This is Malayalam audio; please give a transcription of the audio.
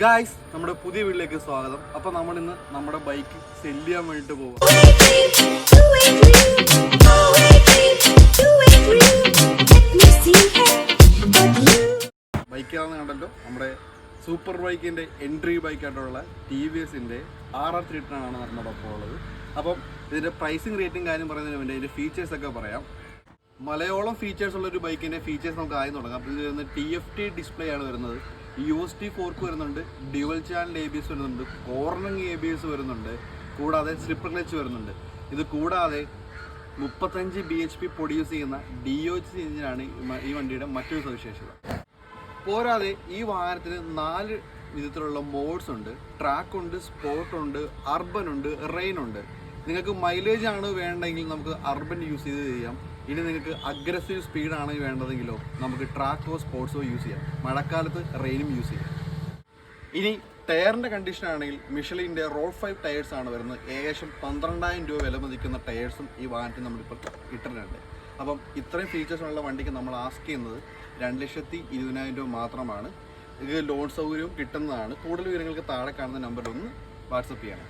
ഗായ്സ്, നമ്മുടെ പുതിയ വീട്ടിലേക്ക് സ്വാഗതം. അപ്പോൾ നമ്മൾ ഇന്ന് നമ്മുടെ ബൈക്ക് സെല് ചെയ്യാൻ വേണ്ടിയിട്ട് പോകും. ബൈക്കാണെന്ന് കണ്ടല്ലോ, നമ്മുടെ സൂപ്പർ ബൈക്കിൻ്റെ എൻട്രി ബൈക്കായിട്ടുള്ള TVSൻ്റെ RR310 ആണ് നമ്മുടെ ഒപ്പം ഉള്ളത്. അപ്പം ഇതിൻ്റെ പ്രൈസിങ് റേറ്റും കാര്യം പറയുന്നതിന് വേണ്ടി ഇതിൻ്റെ ഫീച്ചേഴ്സൊക്കെ പറയാം. മലയോളം ഫീച്ചേഴ്സ് ഉള്ളൊരു ബൈക്കിൻ്റെ ഫീച്ചേഴ്സ് നമുക്ക് ആദ്യം തുടങ്ങാം. ഇത് വരുന്നത് TFT ഡിസ്പ്ലേ ആണ് വരുന്നത്. USD ഫോർക്ക് വരുന്നുണ്ട്, ഡ്യുവൽ ചാനൽ ABS വരുന്നുണ്ട്, കോർണറിങ് ABS വരുന്നുണ്ട്, കൂടാതെ സ്ലിപ്പർ ക്ലച്ച് വരുന്നുണ്ട്. ഇത് കൂടാതെ 35 bhp പ്രൊഡ്യൂസ് ചെയ്യുന്ന DOHC എഞ്ചിനാണ് ഈ വണ്ടിയുടെ മറ്റൊരു സവിശേഷത. പോരാതെ ഈ വാഹനത്തിന് 4 വിധത്തിലുള്ള മോഡ്സ് ഉണ്ട്. ട്രാക്ക് ഉണ്ട്, സ്പോർട്ട് ഉണ്ട്, അർബൻ ഉണ്ട്, റെയിൻ ഉണ്ട്. നിങ്ങൾക്ക് മൈലേജ് ആണ് വേണ്ടെങ്കിൽ നമുക്ക് അർബൻ യൂസ് ചെയ്ത് ചെയ്യാം. ഇനി നിങ്ങൾക്ക് അഗ്രസീവ് സ്പീഡാണ് വേണ്ടതെങ്കിലോ നമുക്ക് ട്രാക്കോ സ്പോർട്സോ യൂസ് ചെയ്യാം. മഴക്കാലത്ത് റെയിനും യൂസ് ചെയ്യാം. ഇനി ടയറിൻ്റെ കണ്ടീഷൻ ആണെങ്കിൽ മിഷലിൻ്റെ റോൾ 5 ടയേഴ്സ് ആണ് വരുന്നത്. ഏകദേശം 12,000 രൂപ വില മതിക്കുന്ന ടയേഴ്സും ഈ വാഹനത്തിൽ നമ്മളിപ്പോൾ ഇട്ടിട്ടുണ്ട്. അപ്പം ഇത്രയും ഫീച്ചേഴ്സുള്ള വണ്ടിക്ക് നമ്മൾ ആസ്ക് ചെയ്യുന്നത് 2,20,000 രൂപ മാത്രമാണ്. ഇത് ലോൺ സൗകര്യവും കിട്ടുന്നതാണ്. കൂടുതൽ വിവരങ്ങൾക്ക് താഴെ കാണുന്ന നമ്പറിൽ ഒന്ന് വാട്സപ്പ് ചെയ്യണം.